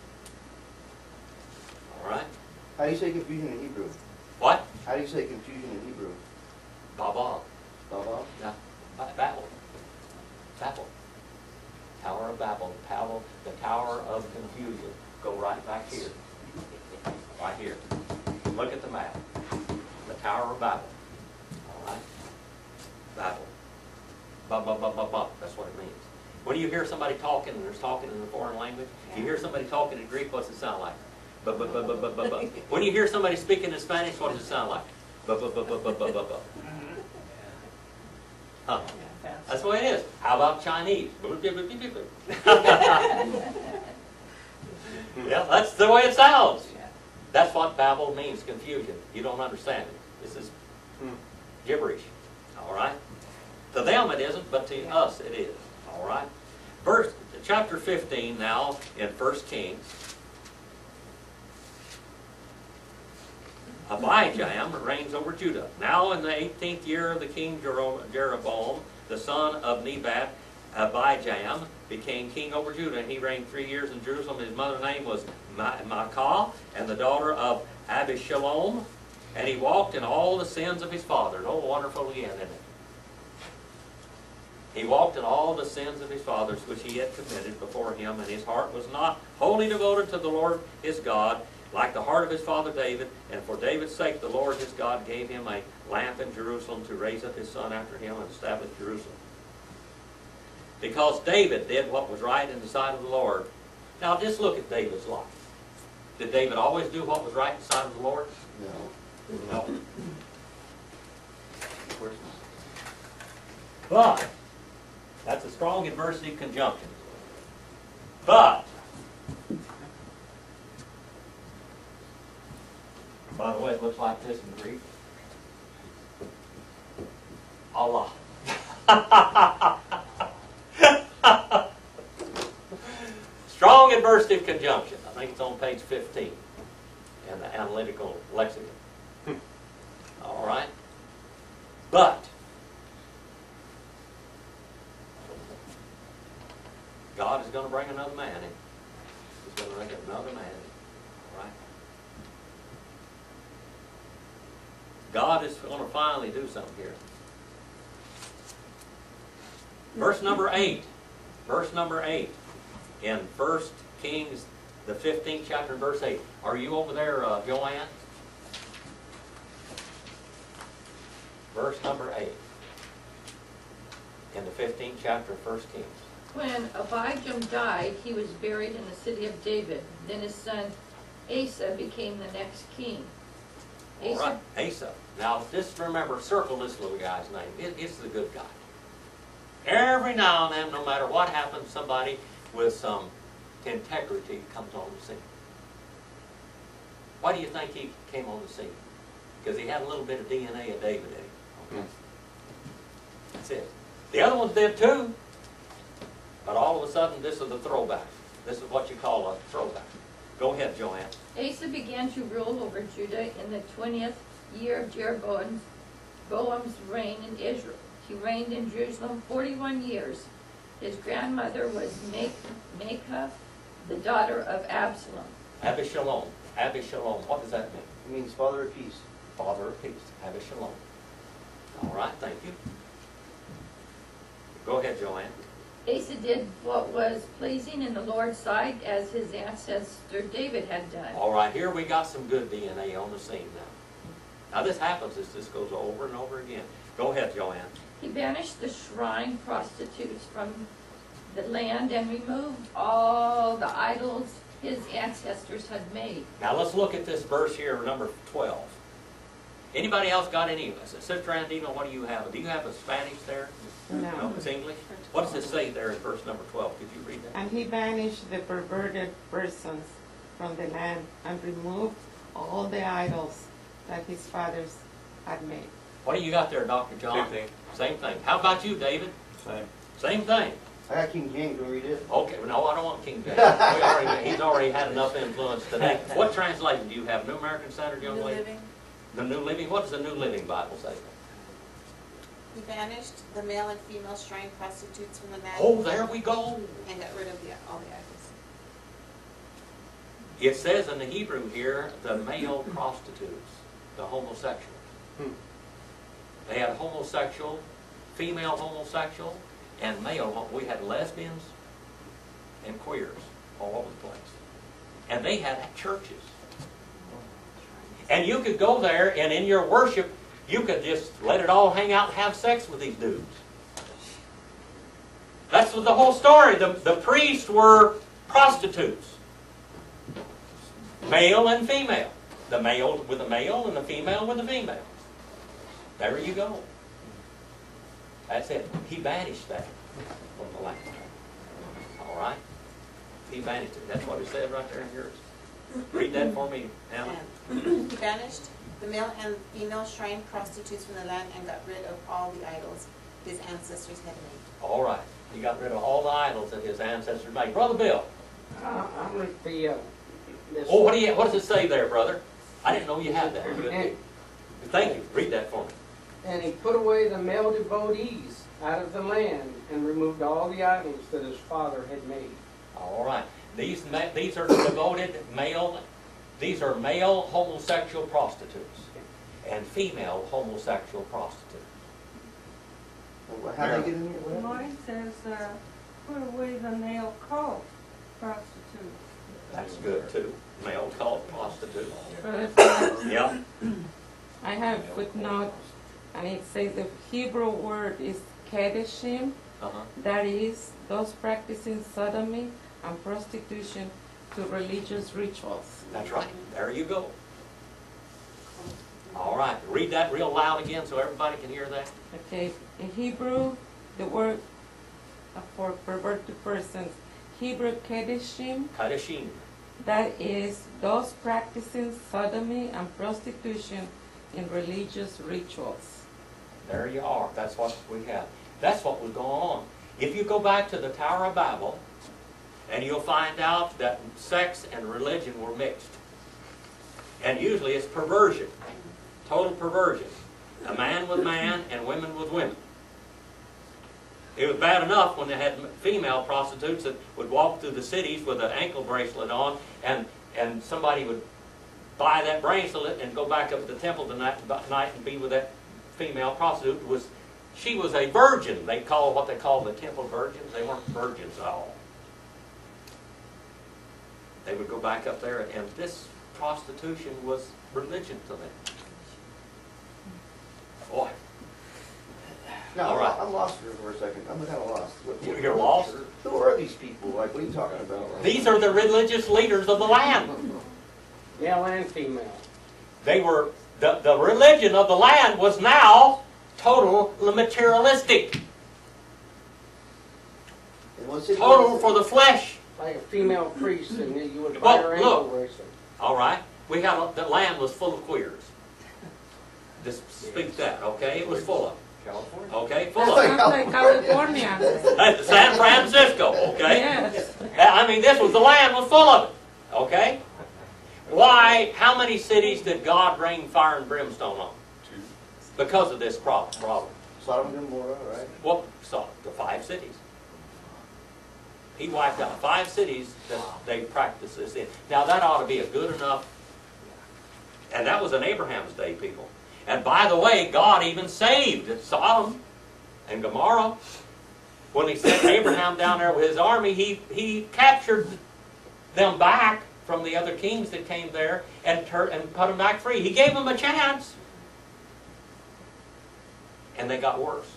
All right? How do you say confusion in Hebrew? What? How do you say confusion in Hebrew? Baba. Baba? Yeah. Babel. Babel. Tower of Babel. Babel. The Tower of Confusion. Go right back here. Right here. Look at the map. The Tower of Babel. All right? Babel. Ba-ba-ba-ba-ba. That's what it means. When you hear somebody talking, and there's talking in a foreign language, you hear somebody talking in Greek, what's it sound like? Ba-ba-ba-ba-ba-ba. When you hear somebody speaking in Spanish, what does it sound like? Ba-ba-ba-ba-ba-ba-ba. Huh. That's the way it is. How about Chinese? Yeah, that's the way it sounds. That's what Babel means, confusion. You don't understand it. This is gibberish. All right? To them it isn't, but to us it is. All right? Chapter 15 now in 1 Kings. Abijam reigns over Judah. Now in the 18th year of the king Jeroboam, the son of Nebat, Abijam became king over Judah, and he reigned 3 years in Jerusalem. His mother's name was Maacah, and the daughter of Abishalom, and he walked in all the sins of his fathers. Oh, wonderful again, isn't it? He walked in all the sins of his fathers which he had committed before him, and his heart was not wholly devoted to the Lord his God, like the heart of his father David. And for David's sake the Lord his God gave him a lamp in Jerusalem to raise up his son after him and establish Jerusalem. Because David did what was right in the sight of the Lord. Now just look at David's life. Did David always do what was right in the sight of the Lord? No. No. But, that's a strong adversative conjunction. But, by the way, it looks like this in Greek. Allah. Strong adversative conjunction. I think it's on page 15 in the analytical lexicon. All right? But, God is going to bring another man in. He's going to bring another man in. All right? God is going to finally do something here. Verse number 8. Verse number 8. In 1 Kings, the 15th chapter, verse 8. Are you over there, Joanne? Verse number 8. In the 15th chapter of 1 Kings. When Abijam died, he was buried in the city of David. Then his son Asa became the next king. All right, Asa. Now, just remember, circle this little guy's name. It's the good guy. Every now and then, no matter what happens, somebody with some integrity comes on the scene. Why do you think he came on the scene? Because he had a little bit of DNA of David in him. Okay? That's it. The other ones did too. But all of a sudden, this is the throwback. This is what you call a throwback. Go ahead, Joanne. Asa began to rule over Judah in the 20th year of Jeroboam's reign in Israel. He reigned in Jerusalem 41 years. His grandmother was Maacah, the daughter of Absalom. Abishalom. Abishalom. What does that mean? It means father of peace. Father of peace. Abishalom. All right, thank you. Go ahead, Joanne. Asa did what was pleasing in the Lord's sight, as his ancestor David had done. All right, here we got some good DNA on the scene now. Now this happens as this goes over and over again. Go ahead, Joanne. He banished the shrine prostitutes from the land and removed all the idols his ancestors had made. Now let's look at this verse here, number 12. Anybody else got any? Sister Andino, what do you have? Do you have a Spanish there? No. It's English? What does it say there in verse number 12? Could you read that? And he banished the perverted persons from the land and removed all the idols that his fathers had made. What do you got there, Dr. John? Same thing. Same thing. How about you, David? Same. Same thing. I got King James, want to read it? Okay, no, I don't want King James. He's already had enough influence today. What translation do you have? New American Standard, young lady? The New Living? What does the New Living Bible say? He banished the male and female shrine prostitutes from the land. Oh, there we go. And got rid of all the idols. It says in the Hebrew here, the male prostitutes, the homosexuals. They had homosexual, female homosexual, and male. We had lesbians and queers all over the place. And they had churches. And you could go there, and in your worship, you could just let it all hang out and have sex with these dudes. That's the whole story. The priests were prostitutes. Male and female. The male with the male and the female with the female. There you go. That's it. He banished that from the land. All right? He banished it. That's what it said right there in yours. Read that for me, Hannah. And he banished the male and female shrine prostitutes from the land and got rid of all the idols his ancestors had made. All right. He got rid of all the idols that his ancestors made. Brother Bill. I'm with the, this. Oh, what does it say there, brother? I didn't know you had that. And, Thank you. Read that for me. and he put away the male devotees out of the land and removed all the idols that his father had made. All right. These are devoted male. These are male homosexual prostitutes and female homosexual prostitutes. How did I get in here? What happened? Mine says, put away the male cult prostitute. That's good too. Male called prostitute. Brother Phillips, Yeah. I have footnote, and it says the Hebrew word is kedeshim, Uh-huh. that is, those practicing sodomy and prostitution to religious rituals. That's right. There you go. All right. Read that real loud again so everybody can hear that. Okay, in Hebrew, the word for perverted persons, Hebrew kedeshim, Kadeshim. that is, those practicing sodomy and prostitution in religious rituals. There you are. That's what we have. That's what was going on. If you go back to the Tower of Babel, and you'll find out that sex and religion were mixed. And usually it's perversion. Total perversion. A man with man and women with women. It was bad enough when they had female prostitutes that would walk through the cities with an ankle bracelet on, and somebody would buy that bracelet and go back up to the temple tonight and be with that female prostitute. She was a virgin. They call what they call the temple virgins. They weren't virgins at all. They would go back up there, and this prostitution was religion to them. Boy. No, All right. I'm lost here for a second. I'm kind of lost. You're lost? Who are these people? Like, what are you talking about? These are the religious leaders of the land. Male and female. They were, the religion of the land was now total materialistic. In what city Total was it? for the flesh. Like a female priest, and then you would buy her ankle Look. bracelet. All right? The land was full of queers. Just speak that, okay? It was full of them. California. Okay? Full Sounds of like California. them. San Francisco, okay? Yes. I mean, the land was full of it. Okay? Why? How many cities did God rain fire and brimstone on? 2. Because of this problem. Sodom and Gomorrah, right? Well, so the 5 cities. He wiped out 5 cities that they practiced this in. Now that ought to be a good enough, and that was in Abraham's day, people. And by the way, God even saved Sodom and Gomorrah. When he sent Abraham down there with his army, he captured them back from the other kings that came there and put them back free. He gave them a chance. And they got worse.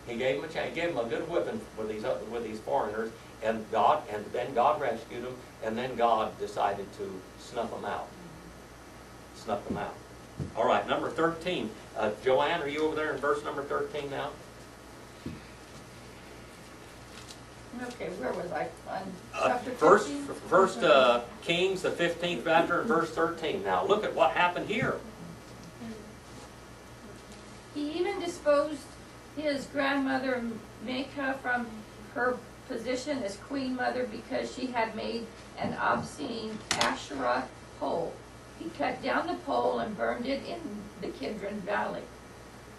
He gave them a chance. He gave them a good whipping with these foreigners, and then God rescued them, and then God decided to snuff them out. Snuff them out. All right, number 13. Joanne, are you over there in verse number 13 now? Okay, where was I? On chapter First 15? Kings, the 15th chapter, and verse 13. Now look at what happened here. He even disposed his grandmother Maacah from her position as queen mother because she had made an obscene Asherah pole. He cut down the pole and burned it in the Kidron Valley.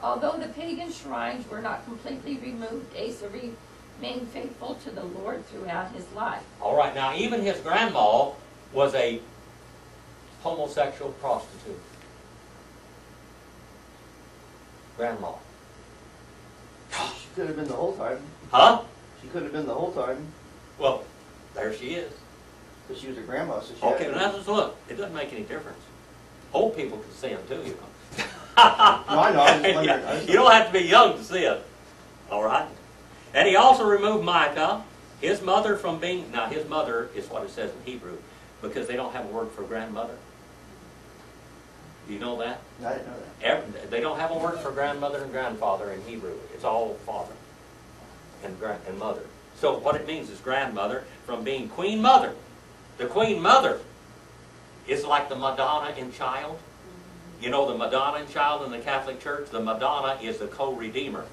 Although the pagan shrines were not completely removed, Asa remained faithful to the Lord throughout his life. All right, now even his grandma was a homosexual prostitute. Grandma. She could have been the whole time. Huh? She could have been the whole time. Well, there she is. Because she was a grandma, so she Okay, had now just look. It doesn't make any difference. Old people can see them too, you know. No, I know, I was wondering. You don't have to be young to see it. All right? And he also removed Micah, his mother from being... Now, his mother is what it says in Hebrew, because they don't have a word for grandmother. Do you know that? I didn't know that. They don't have a word for grandmother and grandfather in Hebrew. It's all father and mother. So what it means is grandmother from being queen mother. The Queen Mother is like the Madonna in Child. You know the Madonna in Child in the Catholic Church? The Madonna is the co-redeemer.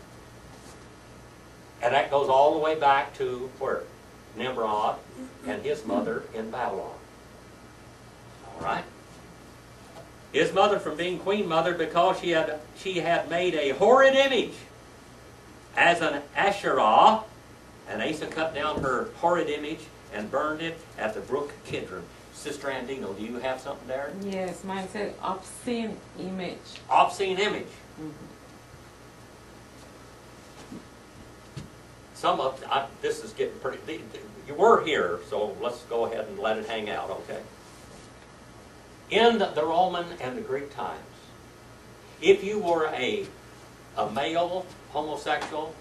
And that goes all the way back to where? Nimrod and his mother in Babylon. All right? His mother from being Queen Mother because she had made a horrid image as an Asherah, and Asa cut down her horrid image and burned it at the brook Kidron. Sister Andino, do you have something there? Yes, mine said obscene image. Obscene image. Some of this is getting pretty. You were here, so let's go ahead and let it hang out, okay? In the Roman and the Greek times, if you were a male homosexual,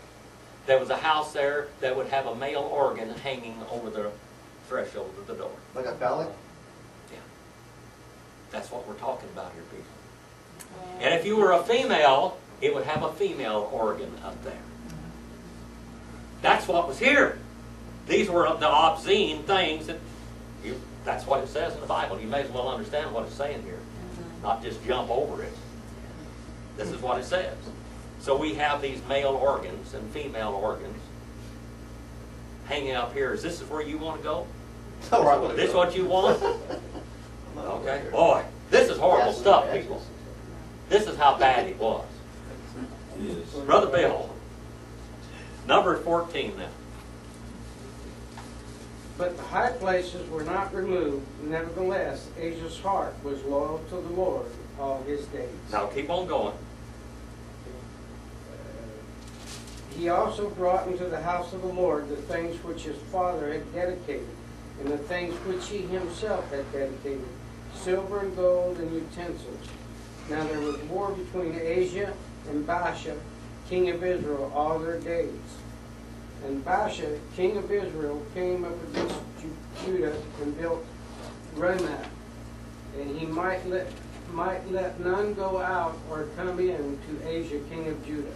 there was a house there that would have a male organ hanging over the threshold of the door. Like a phallic? Yeah. That's what we're talking about here, people. And if you were a female, it would have a female organ up there. That's what was here. These were the obscene things that's what it says in the Bible. You may as well understand what it's saying here, not just jump over it. This is what it says. So we have these male organs and female organs hanging up here. Is this where you want to go? Is this what you want? Okay. Boy, this is horrible stuff, people. This is how bad it was. Brother Bill, number 14 now. But the high places were not removed. Nevertheless, Asa's heart was loyal to the Lord all his days. Now keep on going. He also brought into the house of the Lord the things which his father had dedicated, and the things which he himself had dedicated, silver and gold and utensils. Now there was war between Asa and Baasha, king of Israel, all their days. And Baasha, king of Israel, came up against Judah and built Ramah, and he might let none go out or come in to Asa, king of Judah.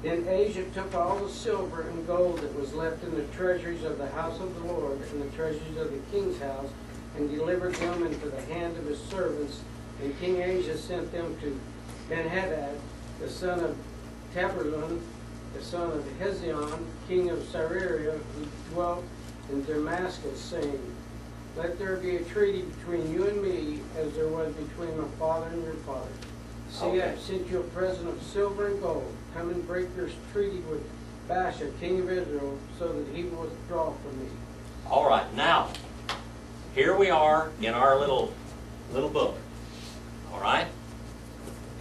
Then Asa took all the silver and gold that was left in the treasuries of the house of the Lord and the treasuries of the king's house, and delivered them into the hand of his servants. And King Asa sent them to Ben-Hadad, the son of Taberlun, the son of Hezion, king of Syria, who dwelt in Damascus, saying, Let there be a treaty between you and me, as there was between my father and your father. See, I have sent you a present of silver and gold. Come and break your treaty with Baasha, king of Israel, so that he will withdraw from me. All right, now, here we are in our little book. All right?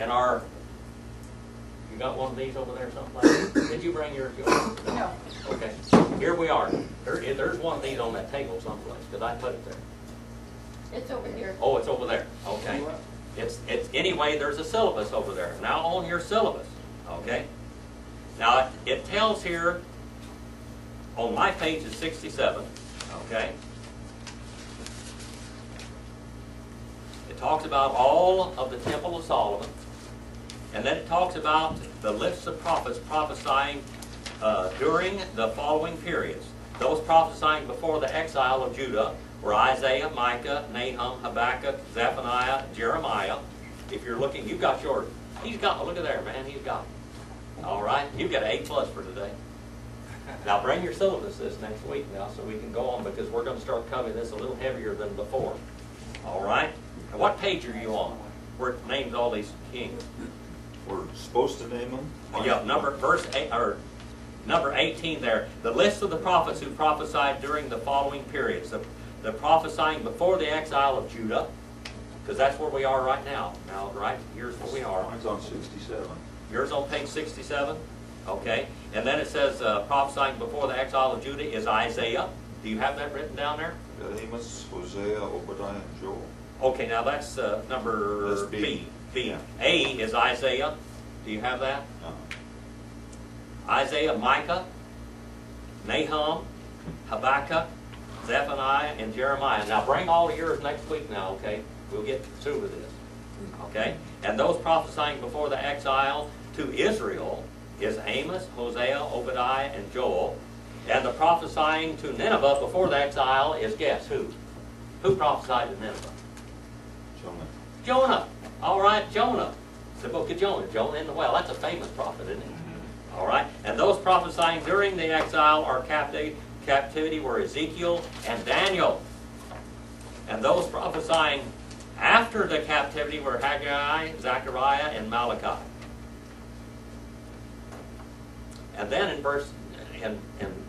And our, you got one of these over there someplace? Did you bring yours? No. Okay. Here we are. There's one of these on that table someplace, because I put it there. It's over here. Oh, it's over there. Okay. It's anyway, there's a syllabus over there. Now on your syllabus. Okay? Now it tells here, on my page is 67. Okay? It talks about all of the Temple of Solomon. And then it talks about the lists of prophets prophesying during the following periods. Those prophesying before the exile of Judah were Isaiah, Micah, Nahum, Habakkuk, Zephaniah, Jeremiah. If you're looking, you've got yours. He's got, look at there, man, he's got it. All right, you've got an A+ for today. Now bring your syllabus this next week now so we can go on, because we're going to start covering this a little heavier than before. All right? And what page are you on? Where it names all these kings. We're supposed to name them? Yeah, number 18 there. The list of the prophets who prophesied during the following periods. The prophesying before the exile of Judah, because that's where we are right now. Now, right, here's where we are. Mine's on 67. Yours on page 67? Okay. And then it says prophesying before the exile of Judah is Isaiah. Do you have that written down there? Got Amos, Hosea, Obadiah, and Joel. Okay, now that's number That's B. B. Yeah. A is Isaiah. Do you have that? Isaiah, Micah, Nahum, Habakkuk, Zephaniah, and Jeremiah. Now bring all of yours next week now, okay? We'll get through with this. Okay? And those prophesying before the exile to Israel is Amos, Hosea, Obadiah, and Joel. And the prophesying to Nineveh before the exile is, guess who? Who prophesied to Nineveh? Jonah. Jonah. All right, Jonah. The book of Jonah. Jonah in the well. That's a famous prophet, isn't it? All right. And those prophesying during the exile or captivity were Ezekiel and Daniel. And those prophesying after the captivity were Haggai, Zechariah, and Malachi. And then in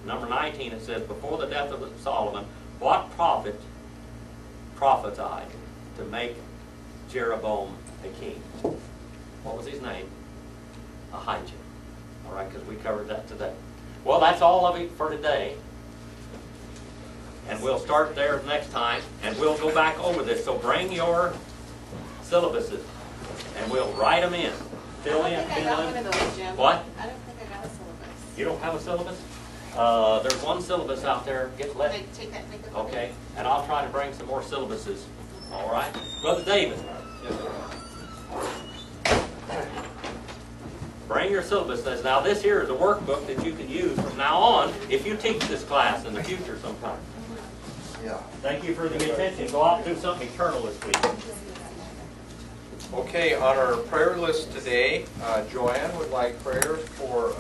number 19 it says, before the death of Solomon, what prophet prophesied to make Jeroboam a king? What was his name? Ahijah. All right, because we covered that today. Well, that's all of it for today. And we'll start there next time, and we'll go back over this. So bring your syllabuses, and we'll write them in. Fill in. I don't think I got one of those, Jim. What? I don't think I got a syllabus. You don't have a syllabus? There's one syllabus out there. Can I take that and make a copy? Okay, and I'll try to bring some more syllabuses. All right? Brother David. Bring your syllabuses. Now this here is a workbook that you can use from now on if you teach this class in the future sometime. Yeah. Thank you for the attention. Go out and do something eternal this week. Okay, on our prayer list today, Joanne would like prayers for